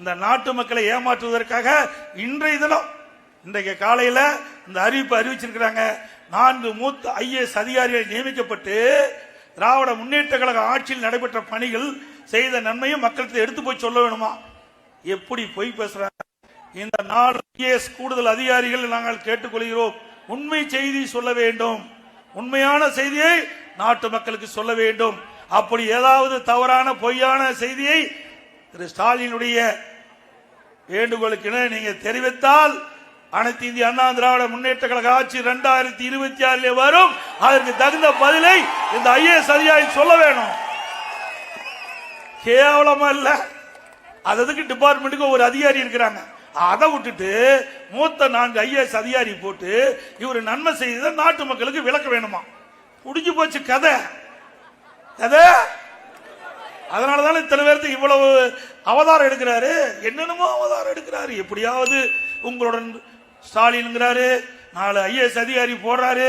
இந்த நாட்டு மக்களை ஏமாற்றுவதற்காக இன்றைய தினம் இன்றைக்கு காலையில் இந்த அறிவிப்பு அறிவிச்சிருக்கிறாங்க. 4 மூத்த IAS அதிகாரிகள் நியமிக்கப்பட்டு திராவிட முன்னேற்ற கழக ஆட்சியில் நடைபெற்ற பணிகள் செய்த நன்மையும் மக்களுக்கு எடுத்து போய் சொல்ல வேணுமா? எப்படி பொய் பேசுறாங்க? இந்த 4 IAS கூடுதல் அதிகாரிகள் நாங்கள் கேட்டுக்கொள்கிறோம், உண்மை செய்தி சொல்ல வேண்டும், உண்மையான செய்தியை நாட்டு மக்களுக்கு சொல்ல வேண்டும். அப்படி ஏதாவது தவறான பொய்யான செய்தியை திரு ஸ்டாலினுடைய வேண்டுகோளுக்கு நீங்க தெரிவித்தால் அனைத்து இந்திய அண்ணா திராவிட முன்னேற்ற கழக ஆட்சி 2026 வரும். அதற்கு தகுந்த பதிலை இந்த IAS அதிகாரி சொல்ல வேணும். கேவலமா இல்ல? அதுக்கு டிபார்ட்மெண்ட்டுக்கு ஒரு அதிகாரி இருக்கிறாங்க, அதை விட்டுட்டு மூத்த 4 IAS அதிகாரி போட்டு இவர் நன்மை செய்த நாட்டு மக்களுக்கு விளக்க வேணுமா? புடிஞ்சு போச்சு கதை. அதனாலதான் இத்தனை பேருக்கு இவ்வளவு அவதாரம் எடுக்கிறாரு, என்னென்னமோ அவதாரம் எடுக்கிறாரு. எப்படியாவது உங்களுடன் ஸ்டாலின் 4 IAS அதிகாரி போடுறாரு,